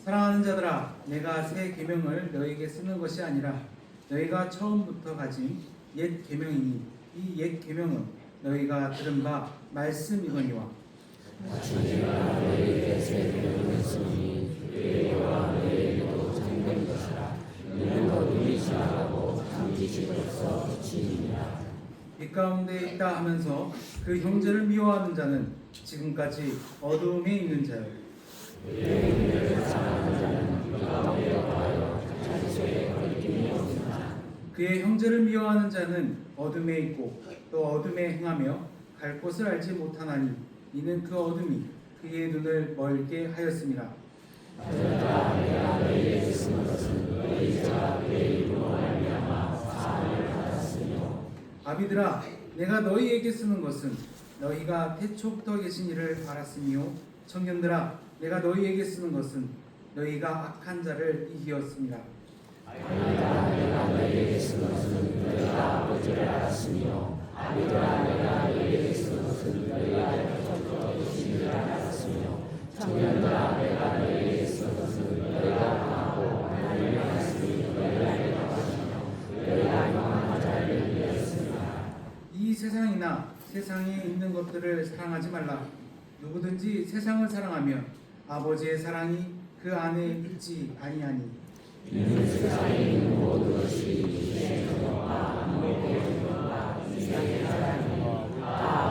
사랑하는 자들아, 내가 새 계명을 너희에게 쓰는 것이 아니라 너희가 처음부터 가진 옛 계명이니 이 옛 계명은 너희가 들은 바 말씀이거니와. 내가 너희에게 새 계명을 쓰니 너희와 너희에게도 참된 것이라. 이는 거듭이 지나가고 잠짓이 벌써 그치니라. 빛 가운데 있다 하면서 그 형제를 미워하는 자는 지금까지 어두움에 있는 자요. 그의 형제를 미워하는 자는 어둠에 있고 또 어둠에 행하며 갈 곳을 알지 못하나니 이는 그 어둠이 그의 눈을 멀게 하였습니다. 내가 너희에게 쓴 것은 너희 자가 그의 이름으로 말미암아 사함을 받았으며. 아비들아, 내가 너희에게 쓰는 것은 너희가 태초부터 계신 이를 알았으며, 청년들아, 내가 너희에게 쓰는 것은 너희가 악한 자를 이기었습니다. 아비들아, 내가 너희에게 쓴 것은 너희가 아버지를 알았으며. 아비들아, 내가 너희에게 쓴 것은 너희가 태초부터 계신 이를 알았으며. 청년들아, 내가 너희에게 쓴 것은 너희가 강하고 하나님의 말씀이 너희를 알게 하시며 너희가 영원한 자를 위하였습니다. 이 세상이나 세상에 있는 것들을 사랑하지 말라. 누구든지 세상을 사랑하면 아버지의 사랑이 그 안에 있지 아니하니. 이는 세상에 있는 모든 것이 세상과 안목의 영광과 세상의 사랑이 다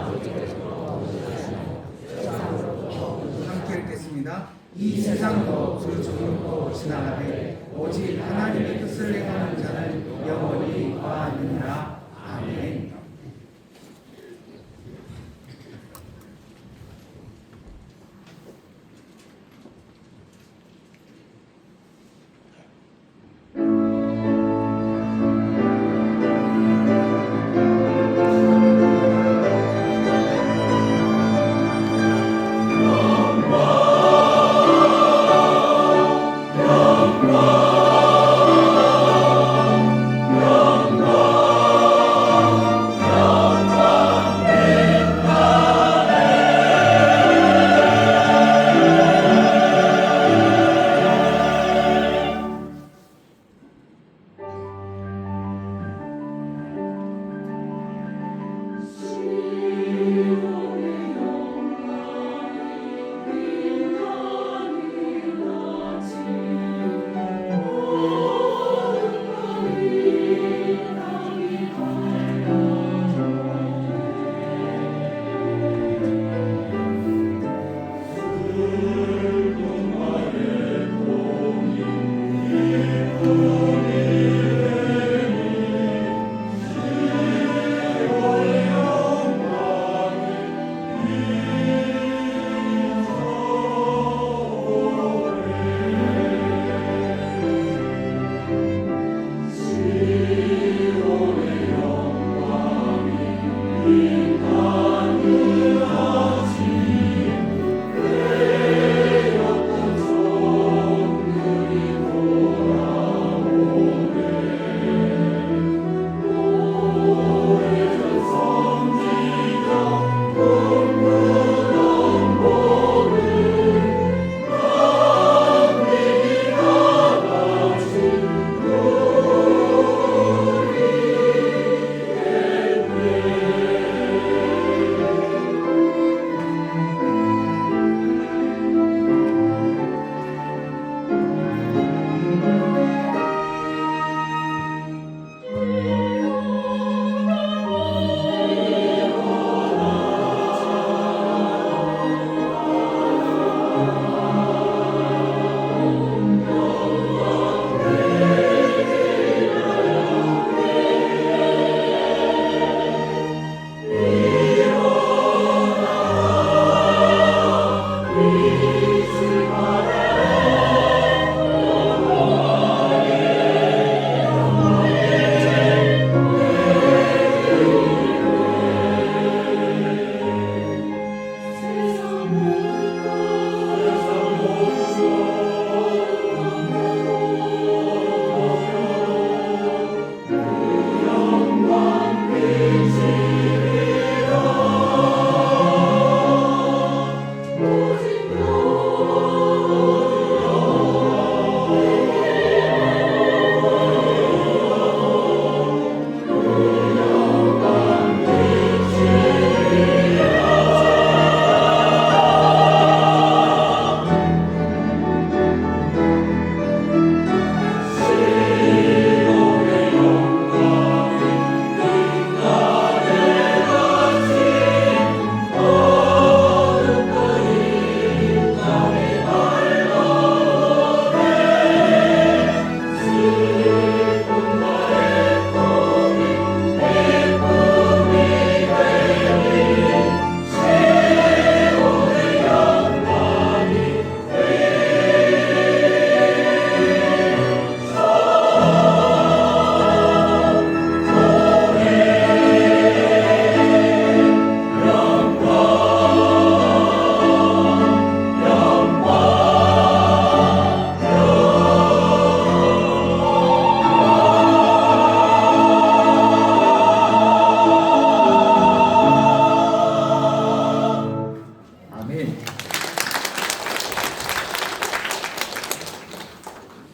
아버지께로부터 오는 것이며 세상으로부터. 함께 읽겠습니다. 이 세상도 그 조금도 지나가되 오직 하나님의 뜻을 행하는 자는 영원히 거하느니라. 아멘.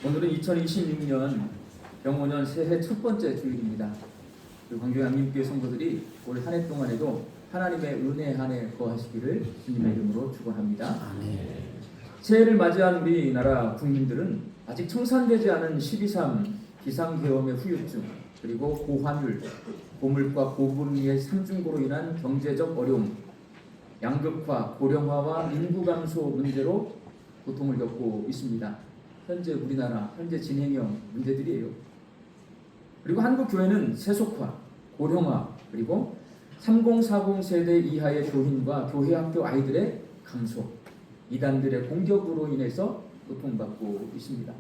오늘은 2026년 병오년 새해 첫 번째 주일입니다. 광주 양림교회 성도들이 올 한 해 동안에도 하나님의 은혜 안에 거하시기를 주님의 이름으로 축원합니다. 새해를 맞이한 우리나라 국민들은 아직 청산되지 않은 12.3 기상계엄의 후유증, 그리고 고환율, 고물가, 고금리의 삼중고로 인한 경제적 어려움, 양극화, 고령화와 인구 감소 문제로 고통을 겪고 있습니다. 현재 우리나라 현재 진행형 문제들이에요. 그리고 한국 교회는 세속화, 고령화, 그리고 3040 세대 이하의 교인과 교회 학교 아이들의 감소, 이단들의 공격으로 인해서 고통받고 있습니다.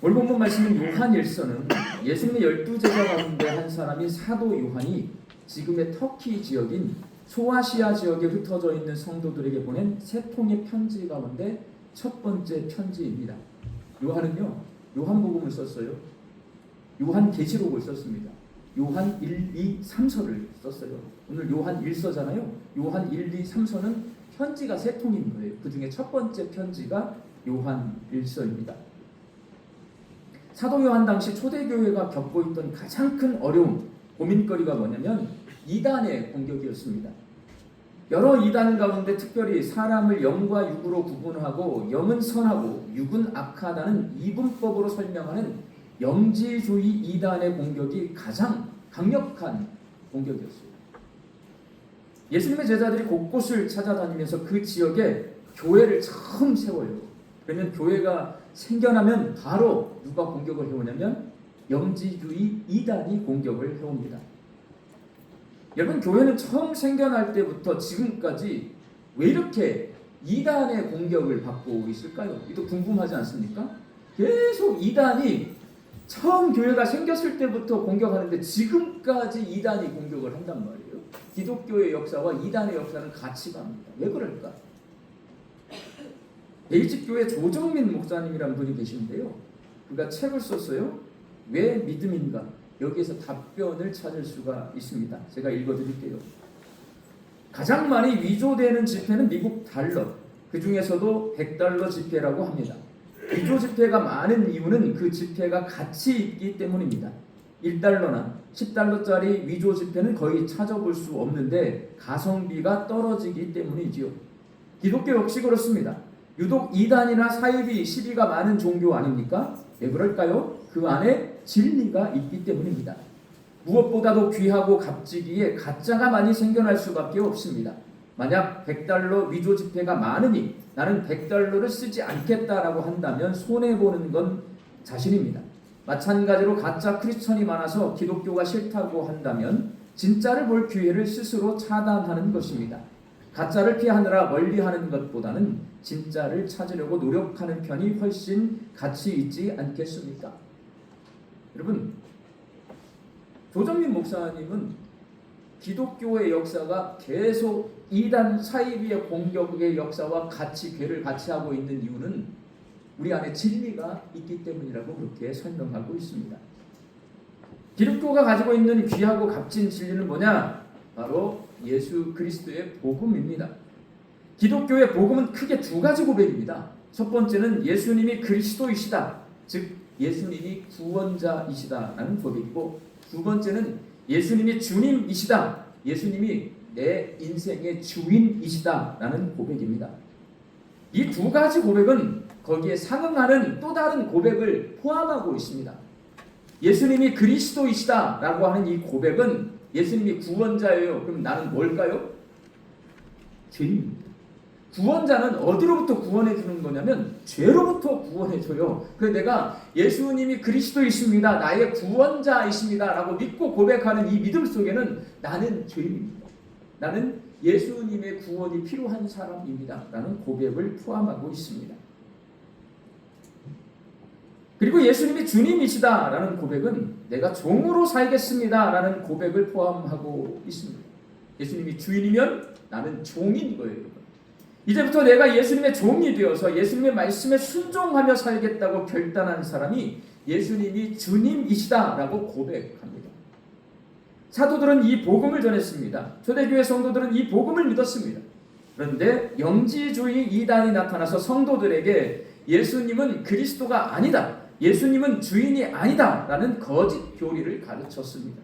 오늘 본문 말씀인 요한 1서는 예수님의 12제자 가운데 한 사람인 사도 요한이 지금의 터키 지역인 소아시아 지역에 흩어져 있는 성도들에게 보낸 세 통의 편지 가운데 첫 번째 편지입니다. 요한은요, 요한복음을 썼어요. 요한계시록을 썼습니다. 요한 1, 2, 3서를 썼어요. 오늘 요한 1서잖아요. 요한 1, 2, 3서는 편지가 세 통인 거예요. 그 중에 첫 번째 편지가 요한 1서입니다. 사도 요한 당시 초대교회가 겪고 있던 가장 큰 어려움, 고민거리가 뭐냐면 이단의 공격이었습니다. 여러 이단 가운데 특별히 사람을 영과 육으로 구분하고 영은 선하고 육은 악하다는 이분법으로 설명하는 영지주의 이단의 공격이 가장 강력한 공격이었어요. 예수님의 제자들이 곳곳을 찾아다니면서 그 지역에 교회를 처음 세워요. 그러면 교회가 생겨나면 바로 누가 공격을 해오냐면 영지주의 이단이 공격을 해옵니다. 여러분, 교회는 처음 생겨날 때부터 지금까지 왜 이렇게 이단의 공격을 받고 있을까요? 이도 궁금하지 않습니까? 계속 이단이 처음 교회가 생겼을 때부터 공격하는데 지금까지 이단이 공격을 한단 말이에요. 기독교의 역사와 이단의 역사는 같이 갑니다. 왜 그럴까? 베이직교회 조정민 목사님이라는 분이 계신데요. 그가 책을 썼어요. 왜 믿음인가? 여기에서 답변을 찾을 수가 있습니다. 제가 읽어드릴게요. 가장 많이 위조되는 지폐는 미국 달러, 그 중에서도 100달러 지폐라고 합니다. 위조 지폐가 많은 이유는 그 지폐가 가치 있기 때문입니다. 1달러나 10달러짜리 위조 지폐는 거의 찾아볼 수 없는데 가성비가 떨어지기 때문이지요. 기독교 역시 그렇습니다. 유독 이단이나 사이비, 시비가 많은 종교 아닙니까? 왜 그럴까요? 그 안에 진리가 있기 때문입니다. 무엇보다도 귀하고 값지기에 가짜가 많이 생겨날 수밖에 없습니다. 만약 100달러 위조 지폐가 많으니 나는 100달러를 쓰지 않겠다라고 한다면 손해보는 건 자신입니다. 마찬가지로 가짜 크리스천이 많아서 기독교가 싫다고 한다면 진짜를 볼 기회를 스스로 차단하는 것입니다. 가짜를 피하느라 멀리하는 것보다는 진짜를 찾으려고 노력하는 편이 훨씬 가치 있지 않겠습니까? 여러분, 조정민 목사님은 기독교의 역사가 계속 이단 사이비의 공격의 역사와 같이 괴를 같이 하고 있는 이유는 우리 안에 진리가 있기 때문이라고 그렇게 설명하고 있습니다. 기독교가 가지고 있는 귀하고 값진 진리는 뭐냐? 바로 예수 그리스도의 복음입니다. 기독교의 복음은 크게 두 가지 고백입니다. 첫 번째는 예수님이 그리스도이시다, 즉 예수님이 구원자이시다라는 고백이고, 두 번째는 예수님이 주님이시다, 예수님이 내 인생의 주인이시다라는 고백입니다. 이 두 가지 고백은 거기에 상응하는 또 다른 고백을 포함하고 있습니다. 예수님이 그리스도이시다라고 하는 이 고백은 예수님이 구원자예요. 그럼 나는 뭘까요? 죄인입니다. 구원자는 어디로부터 구원해 주는 거냐면 죄로부터 구원해 줘요. 그래서 내가 예수님이 그리스도이십니다, 나의 구원자이십니다 라고 믿고 고백하는 이 믿음 속에는 나는 죄인입니다, 나는 예수님의 구원이 필요한 사람입니다 라는 고백을 포함하고 있습니다. 그리고 예수님이 주님이시다 라는 고백은 내가 종으로 살겠습니다 라는 고백을 포함하고 있습니다. 예수님이 주인이면 나는 종인 거예요. 이제부터 내가 예수님의 종이 되어서 예수님의 말씀에 순종하며 살겠다고 결단한 사람이 예수님이 주님이시다라고 고백합니다. 사도들은 이 복음을 전했습니다. 초대교회 성도들은 이 복음을 믿었습니다. 그런데 영지주의 이단이 나타나서 성도들에게 예수님은 그리스도가 아니다. 예수님은 주인이 아니다. 라는 거짓 교리를 가르쳤습니다.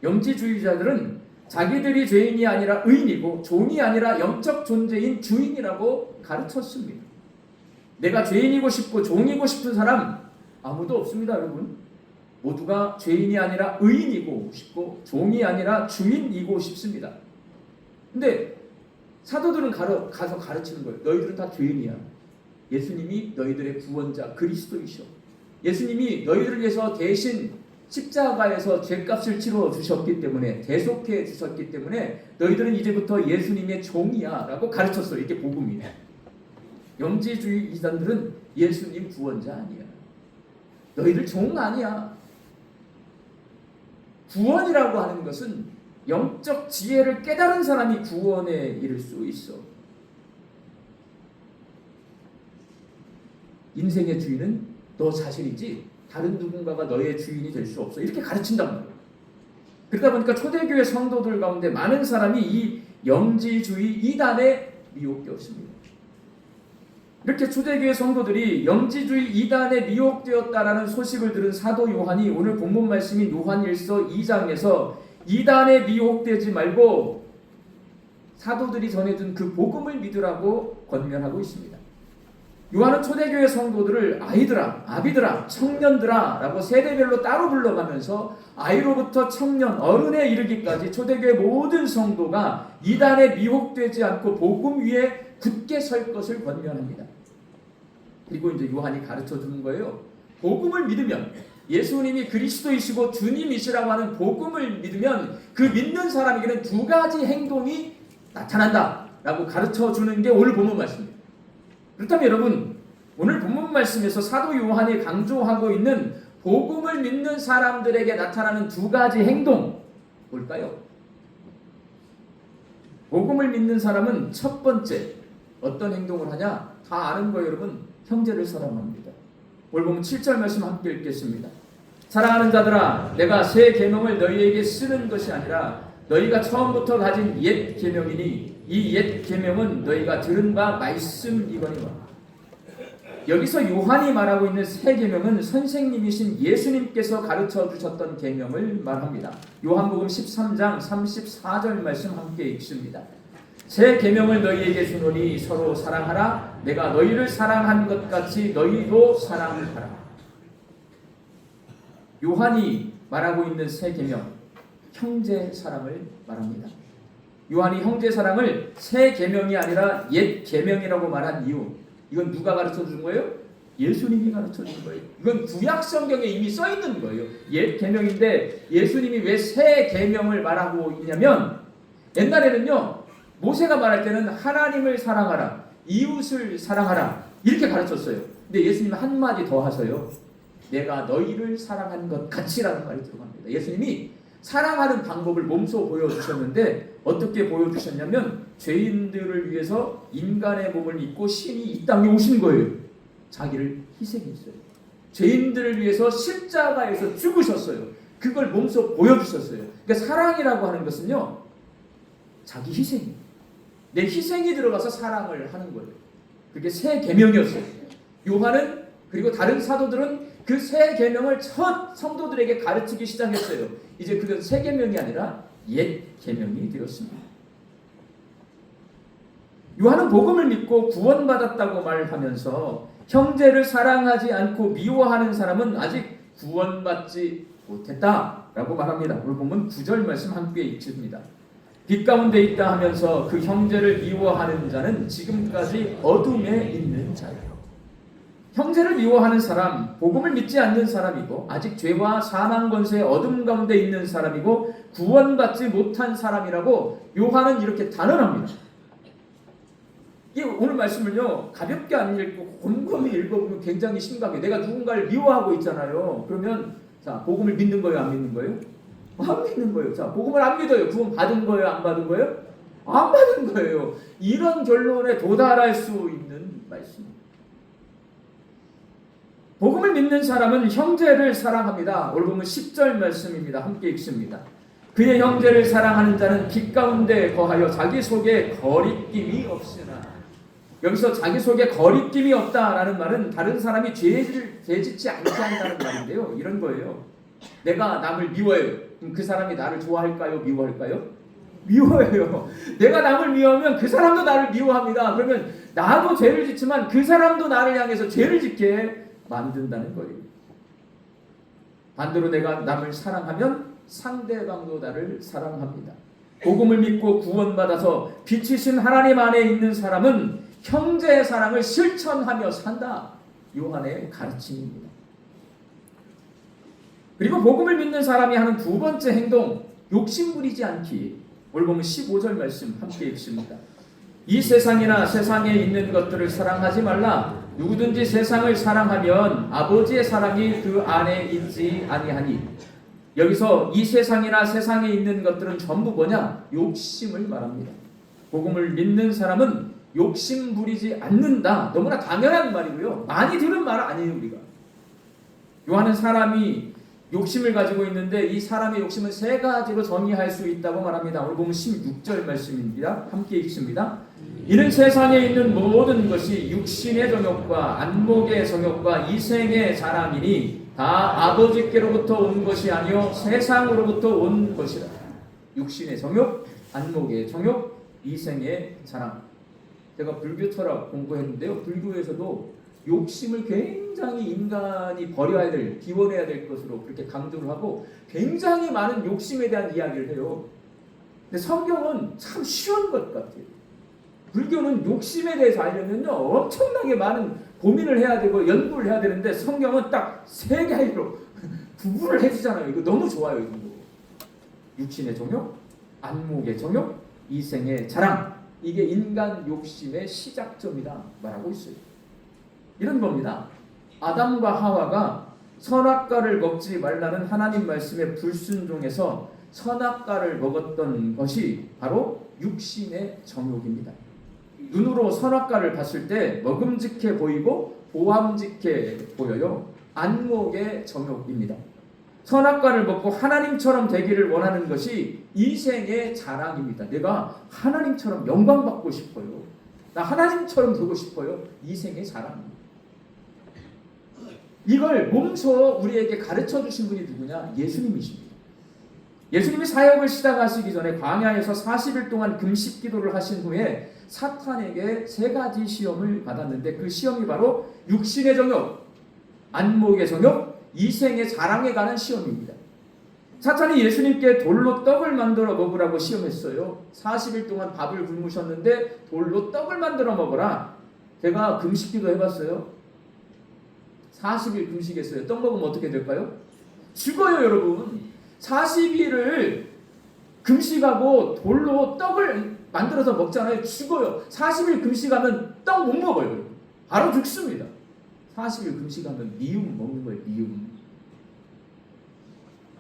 영지주의자들은 자기들이 죄인이 아니라 의인이고 종이 아니라 영적 존재인 주인이라고 가르쳤습니다. 내가 죄인이고 싶고 종이고 싶은 사람 아무도 없습니다, 여러분. 모두가 죄인이 아니라 의인이고 싶고 종이 아니라 주인이고 싶습니다. 근데 사도들은 가서 가르치는 거예요. 너희들은 다 죄인이야. 예수님이 너희들의 구원자 그리스도이셔. 예수님이 너희들을 위해서 대신 십자가에서 죄값을 치러 주셨기 때문에, 대속해 주셨기 때문에 너희들은 이제부터 예수님의 종이야 라고 가르쳤어요. 이게 복음이에요. 영지주의 이단들은 예수님 구원자 아니야. 너희들 종 아니야. 구원이라고 하는 것은 영적 지혜를 깨달은 사람이 구원에 이를 수 있어. 인생의 주인은 너 자신이지 다른 누군가가 너의 주인이 될 수 없어. 이렇게 가르친단 말이에요. 그러다 보니까 초대교회 성도들 가운데 많은 사람이 이 영지주의 이단에 미혹되었습니다. 이렇게 초대교회 성도들이 영지주의 이단에 미혹되었다라는 소식을 들은 사도 요한이 오늘 본문 말씀인 요한일서 2장에서 이단에 미혹되지 말고 사도들이 전해준 그 복음을 믿으라고 권면하고 있습니다. 요한은 초대교회 성도들을 아이들아, 아비들아, 청년들아 라고 세대별로 따로 불러가면서 아이로부터 청년, 어른에 이르기까지 초대교회 모든 성도가 이단에 미혹되지 않고 복음 위에 굳게 설 것을 권면합니다. 그리고 이제 요한이 가르쳐 주는 거예요. 복음을 믿으면, 예수님이 그리스도이시고 주님이시라고 하는 복음을 믿으면 그 믿는 사람에게는 두 가지 행동이 나타난다 라고 가르쳐 주는 게 오늘 본문 말씀입니다. 그렇다면 여러분, 오늘 본문 말씀에서 사도 요한이 강조하고 있는 복음을 믿는 사람들에게 나타나는 두 가지 행동 뭘까요? 복음을 믿는 사람은 첫 번째 어떤 행동을 하냐? 다 아는 거예요, 여러분. 형제를 사랑합니다. 오늘 보면 7절 말씀 함께 읽겠습니다. 사랑하는 자들아, 내가 새 계명을 너희에게 쓰는 것이 아니라 너희가 처음부터 가진 옛 계명이니 이 옛 계명은 너희가 들은 바 말씀이거니와. 여기서 요한이 말하고 있는 새 계명은 선생님이신 예수님께서 가르쳐 주셨던 계명을 말합니다. 요한복음 13장 34절 말씀 함께 읽습니다. 새 계명을 너희에게 주노니 서로 사랑하라. 내가 너희를 사랑한 것 같이 너희도 사랑하라. 요한이 말하고 있는 새 계명, 형제 사랑을 말합니다. 요한이 형제 사랑을 새 계명이 아니라 옛 계명이라고 말한 이유, 이건 누가 가르쳐 준 거예요? 예수님이 가르쳐 준 거예요. 이건 구약 성경에 이미 써 있는 거예요. 옛 계명인데 예수님이 왜 새 계명을 말하고 있냐면, 옛날에는요 모세가 말할 때는 하나님을 사랑하라, 이웃을 사랑하라 이렇게 가르쳤어요. 근데 예수님은 한마디 더 하셔요. 내가 너희를 사랑한 것 같이라는 말이 들어갑니다. 예수님이 사랑하는 방법을 몸소 보여주셨는데 어떻게 보여주셨냐면 죄인들을 위해서 인간의 몸을 입고 신이 이 땅에 오신 거예요. 자기를 희생했어요. 죄인들을 위해서 십자가에서 죽으셨어요. 그걸 몸소 보여주셨어요. 그러니까 사랑이라고 하는 것은요, 자기 희생이에요. 내 희생이 들어가서 사랑을 하는 거예요. 그게 새 계명이었어요. 요한은, 그리고 다른 사도들은 그 새 계명을 첫 성도들에게 가르치기 시작했어요. 이제 그건 새 계명이 아니라 옛 계명이 되었습니다. 요한은 복음을 믿고 구원받았다고 말하면서 형제를 사랑하지 않고 미워하는 사람은 아직 구원받지 못했다라고 말합니다. 오늘 보면 9절 말씀 함께 읽습니다. 빛 가운데 있다 하면서 그 형제를 미워하는 자는 지금까지 어둠에 있는 자예요. 형제를 미워하는 사람, 복음을 믿지 않는 사람이고 아직 죄와 사망 권세의 어둠 가운데 있는 사람이고 구원받지 못한 사람이라고 요한은 이렇게 단언합니다. 이 오늘 말씀을요 가볍게 안 읽고 곰곰이 읽어보면 굉장히 심각해요. 내가 누군가를 미워하고 있잖아요. 그러면 자, 복음을 믿는 거예요, 안 믿는 거예요? 안 믿는 거예요. 자, 복음을 안 믿어요. 구원 받은 거예요, 안 받은 거예요? 안 받은 거예요. 이런 결론에 도달할 수 있는 말씀입니다. 복음을 믿는 사람은 형제를 사랑합니다. 오늘 보면 10절 말씀입니다. 함께 읽습니다. 그의 형제를 사랑하는 자는 빛 가운데 거하여 자기 속에 거리낌이 없으나. 여기서 자기 속에 거리낌이 없다라는 말은 다른 사람이 죄를 짓지 않게 한다는 말인데요. 이런 거예요. 내가 남을 미워해요. 그럼 그 사람이 나를 좋아할까요? 미워할까요? 미워해요. 내가 남을 미워하면 그 사람도 나를 미워합니다. 그러면 나도 죄를 짓지만 그 사람도 나를 향해서 죄를 짓게 만든다는 거예요. 반대로 내가 남을 사랑하면 상대방도 나를 사랑합니다. 복음을 믿고 구원받아서 빛이신 하나님 안에 있는 사람은 형제의 사랑을 실천하며 산다. 요한의 가르침입니다. 그리고 복음을 믿는 사람이 하는 두 번째 행동, 욕심 부리지 않기. 오늘 보면 15절 말씀 함께 읽습니다. 이 세상이나 세상에 있는 것들을 사랑하지 말라. 누구든지 세상을 사랑하면 아버지의 사랑이 그 안에 있지 아니하니. 여기서 이 세상이나 세상에 있는 것들은 전부 뭐냐? 욕심을 말합니다. 복음을 믿는 사람은 욕심 부리지 않는다. 너무나 당연한 말이고요. 많이 들은 말 아니에요, 우리가. 요한은 사람이 욕심을 가지고 있는데 이 사람의 욕심은 세 가지로 정의할 수 있다고 말합니다. 오늘 보면 16절 말씀입니다. 함께 읽습니다. 이는 세상에 있는 모든 것이 육신의 정욕과 안목의 정욕과 이생의 자랑이니 다 아버지께로부터 온 것이 아니요 세상으로부터 온 것이라. 육신의 정욕, 안목의 정욕, 이생의 자랑. 제가 불교 철학 공부했는데요. 불교에서도 욕심을 굉장히 인간이 버려야 될, 비워내야 될 것으로 그렇게 강조를 하고 굉장히 많은 욕심에 대한 이야기를 해요. 근데 성경은 참 쉬운 것 같아요. 불교는 욕심에 대해서 알려면요 엄청나게 많은 고민을 해야 되고 연구를 해야 되는데 성경은 딱 세 개로 구분을 해주잖아요. 이거 너무 좋아요. 이거. 육신의 정욕, 안목의 정욕, 이생의 자랑. 이게 인간 욕심의 시작점이다 말하고 있어요. 이런 겁니다. 아담과 하와가 선악과를 먹지 말라는 하나님 말씀에 불순종해서 선악과를 먹었던 것이 바로 육신의 정욕입니다. 눈으로 선악과를 봤을 때 먹음직해 보이고 보암직해 보여요. 안목의 정욕입니다. 선악과를 먹고 하나님처럼 되기를 원하는 것이 이생의 자랑입니다. 내가 하나님처럼 영광받고 싶어요. 나 하나님처럼 되고 싶어요. 이생의 자랑입니다. 이걸 몸소 우리에게 가르쳐 주신 분이 누구냐? 예수님이십니다. 예수님이 사역을 시작하시기 전에 광야에서 40일 동안 금식 기도를 하신 후에 사탄에게 세 가지 시험을 받았는데 그 시험이 바로 육신의 정욕, 안목의 정욕, 이생의 자랑에 관한 시험입니다. 사탄이 예수님께 돌로 떡을 만들어 먹으라고 시험했어요. 40일 동안 밥을 굶으셨는데 돌로 떡을 만들어 먹어라. 제가 금식 기도 해봤어요. 40일 금식했어요. 떡 먹으면 어떻게 될까요? 죽어요, 여러분. 40일을 금식하고 돌로 떡을 만들어서 먹잖아요. 죽어요. 40일 금식하면 떡 못 먹어요. 바로 죽습니다. 40일 금식하면 미움 먹는 거예요. 미움.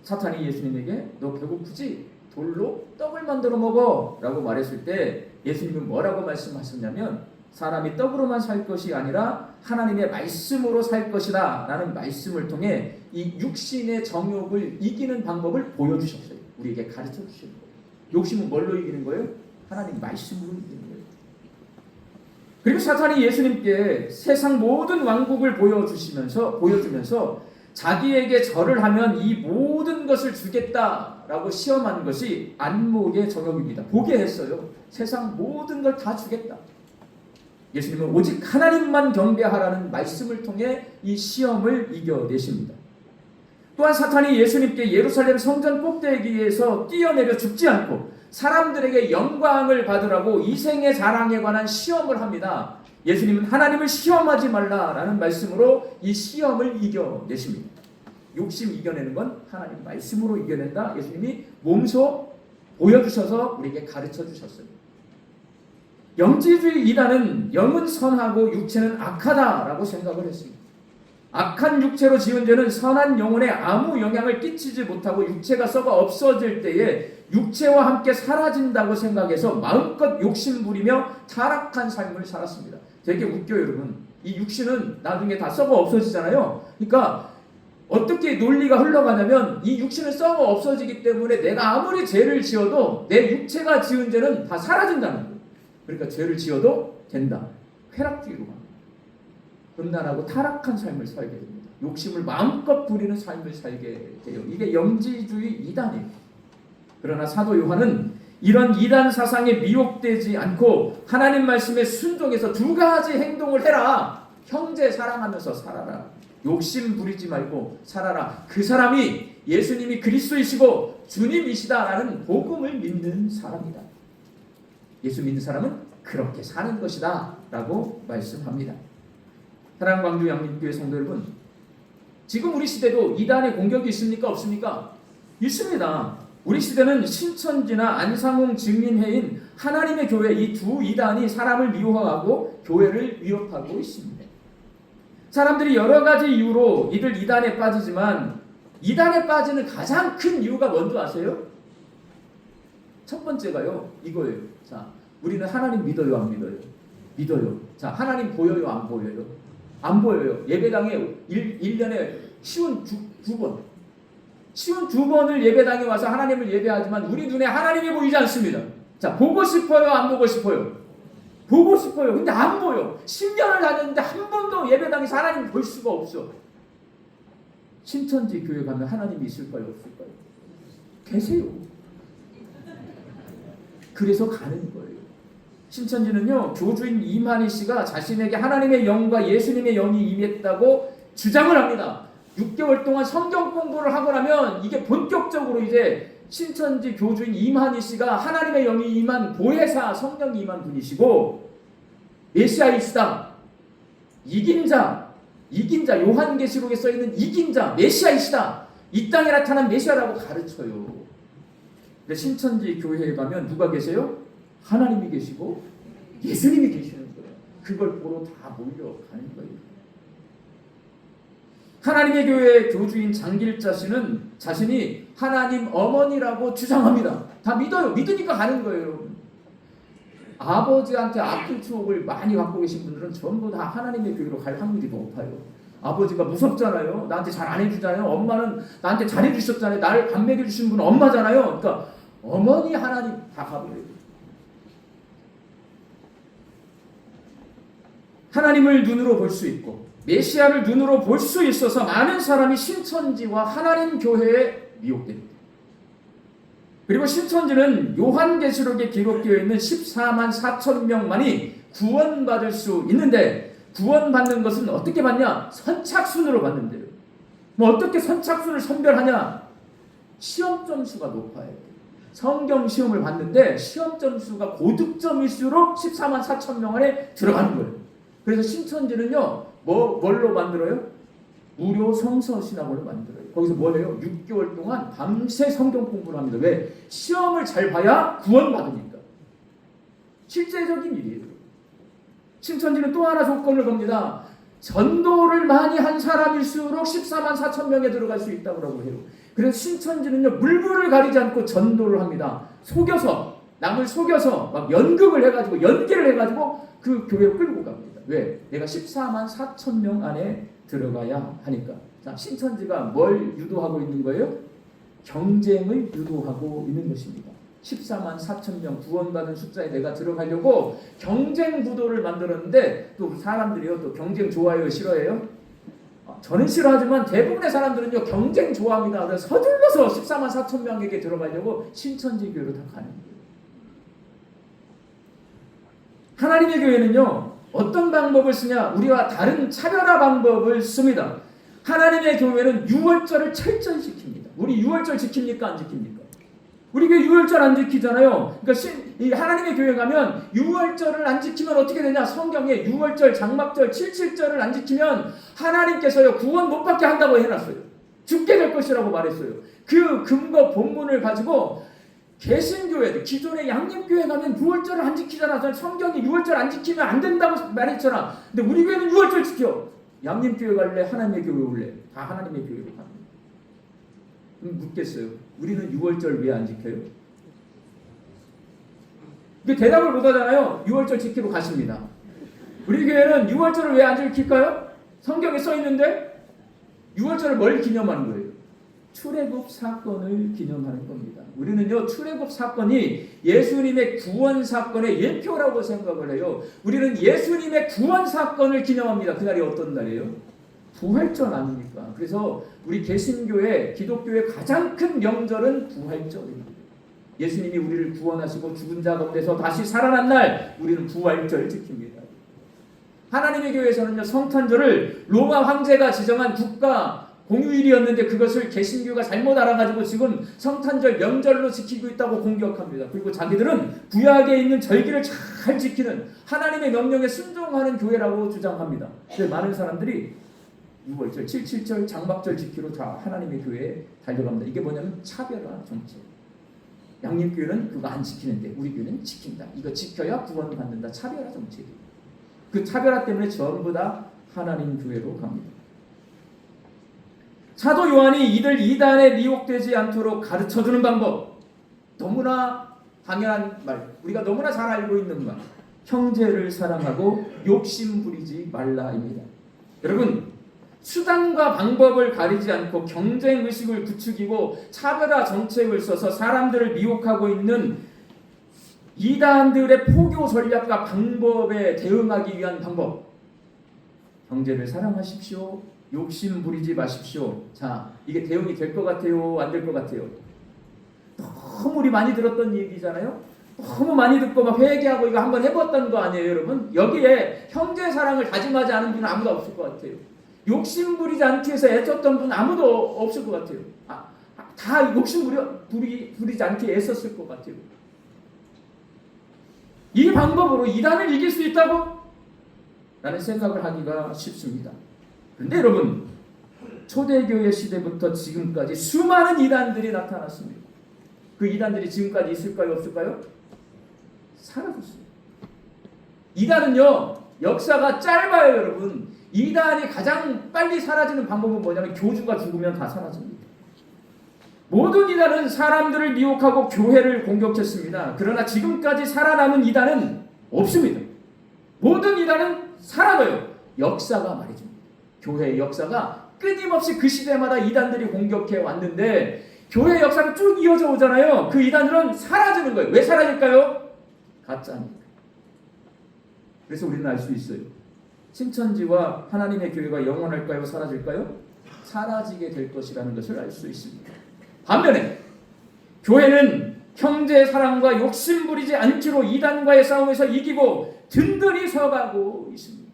사탄이 예수님에게 너 배고프지? 돌로 떡을 만들어 먹어 라고 말했을 때 예수님은 뭐라고 말씀하셨냐면 사람이 떡으로만 살 것이 아니라 하나님의 말씀으로 살 것이다 라는 말씀을 통해 이 육신의 정욕을 이기는 방법을 보여주셨어요. 우리에게 가르쳐 주시는 거예요. 욕심은 뭘로 이기는 거예요? 하나님 말씀으로 이기는 거예요. 그리고 사탄이 예수님께 세상 모든 왕국을 보여주면서 자기에게 절을 하면 이 모든 것을 주겠다라고 시험한 것이 안목의 정욕입니다. 보게 했어요. 세상 모든 걸 다 주겠다. 예수님은 오직 하나님만 경배하라는 말씀을 통해 이 시험을 이겨내십니다. 또한 사탄이 예수님께 예루살렘 성전 꼭대기에서 뛰어내려 죽지 않고 사람들에게 영광을 받으라고 이생의 자랑에 관한 시험을 합니다. 예수님은 하나님을 시험하지 말라라는 말씀으로 이 시험을 이겨내십니다. 욕심 이겨내는 건 하나님 말씀으로 이겨낸다. 예수님이 몸소 보여주셔서 우리에게 가르쳐 주셨어요. 영지주의 이단은 영은 선하고 육체는 악하다라고 생각을 했습니다. 악한 육체로 지은 죄는 선한 영혼에 아무 영향을 끼치지 못하고 육체가 썩어 없어질 때에 육체와 함께 사라진다고 생각해서 마음껏 욕심부리며 타락한 삶을 살았습니다. 되게 웃겨요, 여러분. 이 육신은 나중에 다 썩어 없어지잖아요. 그러니까 어떻게 논리가 흘러가냐면 이 육신은 썩어 없어지기 때문에 내가 아무리 죄를 지어도 내 육체가 지은 죄는 다 사라진다는 거예요. 그러니까 죄를 지어도 된다. 쾌락주의로 갑니다. 음란하고 타락한 삶을 살게 됩니다. 욕심을 마음껏 부리는 삶을 살게 돼요. 이게 영지주의 이단이에요. 그러나 사도 요한은 이런 이단 사상에 미혹되지 않고 하나님 말씀에 순종해서 두 가지 행동을 해라. 형제 사랑하면서 살아라. 욕심 부리지 말고 살아라. 그 사람이 예수님이 그리스도이시고 주님이시다라는 복음을 믿는 사람이다. 예수 믿는 사람은 그렇게 사는 것이다 라고 말씀합니다. 사랑하는 광주 양림교회 성도 여러분, 지금 우리 시대도 이단의 공격이 있습니까? 없습니까? 있습니다. 우리 시대는 신천지나 안상홍 증인회인 하나님의 교회 이 두 이단이 사람을 미워하고 교회를 위협하고 있습니다. 사람들이 여러 가지 이유로 이들 이단에 빠지지만 이단에 빠지는 가장 큰 이유가 뭔지 아세요? 첫 번째가요, 이거예요. 자, 우리는 하나님 믿어요, 안 믿어요? 믿어요. 자, 하나님 보여요, 안 보여요? 안 보여요. 예배당에 1년에 쉬운 두 번. 쉬운 두 번을 예배당에 와서 하나님을 예배하지만 우리 눈에 하나님이 보이지 않습니다. 자, 보고 싶어요, 안 보고 싶어요? 보고 싶어요. 근데 안 보여. 10년을 다녔는데 한 번도 예배당에서 하나님 볼 수가 없어. 신천지 교회 가면 하나님이 있을까요, 없을까요? 계세요. 그래서 가는 거예요. 신천지는요, 교주인 이만희 씨가 자신에게 하나님의 영과 예수님의 영이 임했다고 주장을 합니다. 6개월 동안 성경 공부를 하고 나면 이게 본격적으로 이제 신천지 교주인 이만희 씨가 하나님의 영이 임한 보혜사 성령이 임한 분이시고 메시아이시다. 이긴 자 요한계시록에 써있는 이긴 자 메시아이시다. 이 땅에 나타난 메시아라고 가르쳐요. 근데 신천지 교회에 가면 누가 계세요? 하나님이 계시고 예수님이 계시는 거예요. 그걸 보러 다 몰려가는 거예요. 하나님의 교회의 교주인 장길자 씨는 자신이 하나님 어머니라고 주장합니다. 다 믿어요. 믿으니까 가는 거예요, 여러분. 아버지한테 아픈 추억을 많이 갖고 계신 분들은 전부 다 하나님의 교회로 갈 확률이 높아요. 아버지가 무섭잖아요. 나한테 잘 안 해주잖아요. 엄마는 나한테 잘 해주셨잖아요. 나를 밥 먹여주신 분은 엄마잖아요. 그러니까 어머니 하나님 다 가버려요. 하나님을 눈으로 볼 수 있고 메시아를 눈으로 볼 수 있어서 많은 사람이 신천지와 하나님 교회에 미혹됩니다. 그리고 신천지는 요한계시록에 기록되어 있는 14만 4천 명만이 구원받을 수 있는데 구원받는 것은 어떻게 받냐? 선착순으로 받는데요. 뭐 어떻게 선착순을 선별하냐? 시험 점수가 높아야 돼요. 성경 시험을 봤는데 시험 점수가 고득점일수록 14만 4천 명 안에 들어가는 거예요. 그래서 신천지는요, 뭘로 만들어요? 무료 성서 신학원을 만들어요. 거기서 뭘 해요? 6개월 동안 밤새 성경 공부를 합니다. 왜? 시험을 잘 봐야 구원받으니까. 실제적인 일이에요. 신천지는 또 하나 조건을 겁니다. 전도를 많이 한 사람일수록 14만 4천 명에 들어갈 수 있다고 해요. 그래서 신천지는요, 물불을 가리지 않고 전도를 합니다. 속여서, 남을 속여서 막 연극을 해가지고, 연기를 해가지고 그 교회를 끌고 갑니다. 왜? 내가 14만 4천 명 안에 들어가야 하니까. 자, 신천지가 뭘 유도하고 있는 거예요? 경쟁을 유도하고 있는 것입니다. 14만 4천 명 구원받은 숫자에 내가 들어가려고 경쟁 구도를 만들었는데 또 사람들이요, 또 경쟁 좋아해요, 싫어해요? 저는 싫어하지만 대부분의 사람들은요, 경쟁 좋아합니다. 그래서 서둘러서 14만 4천 명에게 들어가려고 신천지 교회로 다 가는 거예요. 하나님의 교회는요, 어떤 방법을 쓰냐? 우리와 다른 차별화 방법을 씁니다. 하나님의 교회는 유월절을 철저히 지킵니다. 우리 유월절 지킵니까? 안 지킵니까? 우리 교회 유월절 안 지키잖아요. 그러니까 하나님의 교회 가면 유월절을 안 지키면 어떻게 되냐? 성경에 유월절, 장막절, 칠칠절을 안 지키면 하나님께서요, 구원 못 받게 한다고 해놨어요. 죽게 될 것이라고 말했어요. 그 근거 본문을 가지고 개신교회들, 기존의 양림교회 가면 유월절을 안 지키잖아. 성경이 유월절 안 지키면 안 된다고 말했잖아. 근데 우리 교회는 유월절 지켜. 양림교회 갈래? 하나님의 교회 올래? 다 하나님의 교회로 갑니다. 그럼 묻겠어요. 우리는 유월절 왜 안 지켜요? 그 대답을 못 하잖아요. 유월절 지키러 가십니다. 우리 교회는 유월절을 왜 안 지킬까요? 성경에 써 있는데 유월절을 뭘 기념하는 거예요? 출애굽 사건을 기념하는 겁니다. 우리는요, 출애굽 사건이 예수님의 구원 사건의 예표라고 생각을 해요. 우리는 예수님의 구원 사건을 기념합니다. 그날이 어떤 날이에요? 부활절 아닙니까? 그래서 우리 개신교회, 기독교의 가장 큰 명절은 부활절입니다. 예수님이 우리를 구원하시고 죽은 자 가운데서 다시 살아난 날, 우리는 부활절 지킵니다. 하나님의 교회에서는요, 성탄절을 로마 황제가 지정한 국가 공휴일이었는데 그것을 개신교가 잘못 알아가지고 지금 성탄절 명절로 지키고 있다고 공격합니다. 그리고 자기들은 구약에 있는 절기를 잘 지키는 하나님의 명령에 순종하는 교회라고 주장합니다. 그래서 많은 사람들이 6월절, 7.7절, 장막절 지키러 다 하나님의 교회에 달려갑니다. 이게 뭐냐면 차별화 정책. 양림교회는 그거 안 지키는데 우리 교회는 지킨다. 이거 지켜야 구원받는다. 차별화 정책이에요. 그 차별화 때문에 전부 다 하나님 교회로 갑니다. 사도 요한이 이들 이단에 미혹되지 않도록 가르쳐주는 방법, 너무나 당연한 말, 우리가 너무나 잘 알고 있는 말, 형제를 사랑하고 욕심 부리지 말라입니다. 여러분, 수단과 방법을 가리지 않고 경쟁 의식을 부추기고 차별화 정책을 써서 사람들을 미혹하고 있는 이단들의 포교 전략과 방법에 대응하기 위한 방법, 형제를 사랑하십시오, 욕심 부리지 마십시오. 자, 이게 대응이 될 것 같아요? 안 될 것 같아요? 너무 우리 많이 들었던 얘기잖아요? 너무 많이 듣고 막 회개하고 이거 한번 해봤던 거 아니에요, 여러분? 여기에 형제 사랑을 다짐하지 않은 분은 아무도 없을 것 같아요. 욕심 부리지 않기 위해서 애썼던 분은 아무도 없을 것 같아요. 다 욕심 부리지 않기 애썼을 것 같아요. 이 방법으로 이단을 이길 수 있다고? 라는 생각을 하기가 쉽습니다. 그런데 여러분, 초대교회 시대부터 지금까지 수많은 이단들이 나타났습니다. 그 이단들이 지금까지 있을까요? 없을까요? 사라졌어요. 이단은요, 역사가 짧아요, 여러분. 이단이 가장 빨리 사라지는 방법은 뭐냐면 교주가 죽으면 다 사라집니다. 모든 이단은 사람들을 미혹하고 교회를 공격했습니다. 그러나 지금까지 살아남은 이단은 없습니다. 모든 이단은 사라져요. 역사가 말이죠. 교회의 역사가 끊임없이 그 시대마다 이단들이 공격해 왔는데 교회의 역사가 쭉 이어져 오잖아요. 그 이단들은 사라지는 거예요. 왜 사라질까요? 가짜니까. 그래서 우리는 알 수 있어요. 신천지와 하나님의 교회가 영원할까요? 사라질까요? 사라지게 될 것이라는 것을 알 수 있습니다. 반면에 교회는 형제의 사랑과 욕심 부리지 않기로 이단과의 싸움에서 이기고 든든히 서가고 있습니다.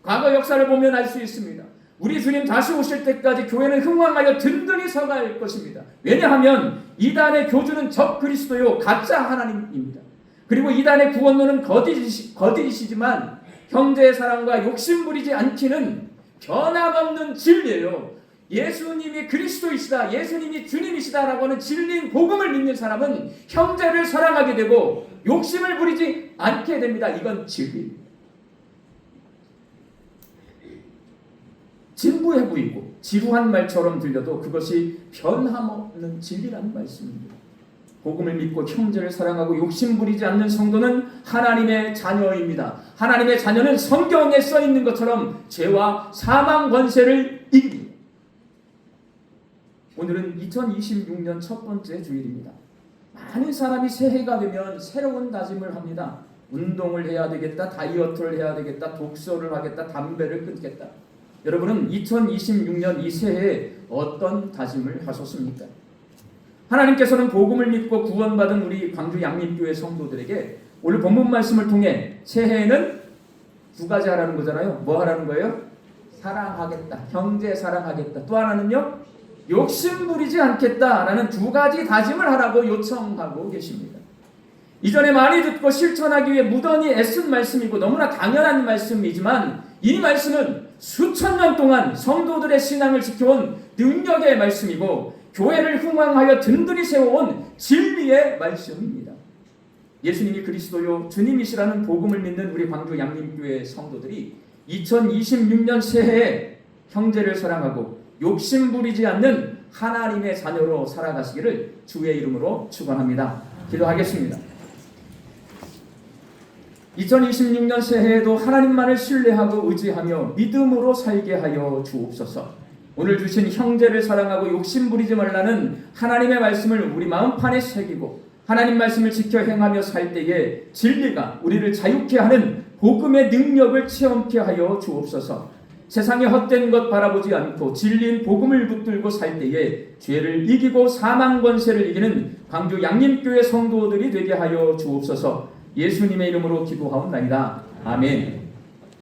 과거 역사를 보면 알 수 있습니다. 우리 주님 다시 오실 때까지 교회는 흥왕하여 든든히 서갈 것입니다. 왜냐하면 이단의 교주는 적 그리스도요 가짜 하나님입니다. 그리고 이단의 구원론은 거짓이지만 형제의 사랑과 욕심 부리지 않기는 변함없는 진리예요. 예수님이 그리스도이시다, 예수님이 주님이시다라고 하는 진리인 복음을 믿는 사람은 형제를 사랑하게 되고 욕심을 부리지 않게 됩니다. 이건 진리입니다. 진부해 보이고 지루한 말처럼 들려도 그것이 변함없는 진리라는 말씀입니다. 복음을 믿고 형제를 사랑하고 욕심 부리지 않는 성도는 하나님의 자녀입니다. 하나님의 자녀는 성경에 써 있는 것처럼 죄와 사망 권세를 이깁니다. 오늘은 2026년 첫 번째 주일입니다. 많은 사람이 새해가 되면 새로운 다짐을 합니다. 운동을 해야 되겠다, 다이어트를 해야 되겠다, 독서를 하겠다, 담배를 끊겠다. 여러분은 2026년 이 새해에 어떤 다짐을 하셨습니까? 하나님께서는 복음을 믿고 구원받은 우리 광주 양림교회 성도들에게 오늘 본문 말씀을 통해 새해에는 두 가지 하라는 거잖아요. 뭐 하라는 거예요? 사랑하겠다, 형제 사랑하겠다. 또 하나는요, 욕심 부리지 않겠다라는 두 가지 다짐을 하라고 요청하고 계십니다. 이전에 많이 듣고 실천하기 위해 무던히 애쓴 말씀이고 너무나 당연한 말씀이지만 이 말씀은 수천 년 동안 성도들의 신앙을 지켜온 능력의 말씀이고 교회를 흥왕하여 든든히 세워온 진리의 말씀입니다. 예수님이 그리스도요 주님이시라는 복음을 믿는 우리 광주 양림교회 성도들이 2026년 새해에 형제를 사랑하고 욕심 부리지 않는 하나님의 자녀로 살아가시기를 주의 이름으로 축원합니다. 기도하겠습니다. 2026년 새해에도 하나님만을 신뢰하고 의지하며 믿음으로 살게 하여 주옵소서. 오늘 주신 형제를 사랑하고 욕심 부리지 말라는 하나님의 말씀을 우리 마음판에 새기고 하나님 말씀을 지켜 행하며 살 때에 진리가 우리를 자유케 하는 복음의 능력을 체험케 하여 주옵소서. 세상의 헛된 것 바라보지 않고 진리인 복음을 붙들고 살 때에 죄를 이기고 사망 권세를 이기는 광주 양림교회 성도들이 되게 하여 주옵소서. 예수님의 이름으로 기도하옵나이다. 아멘.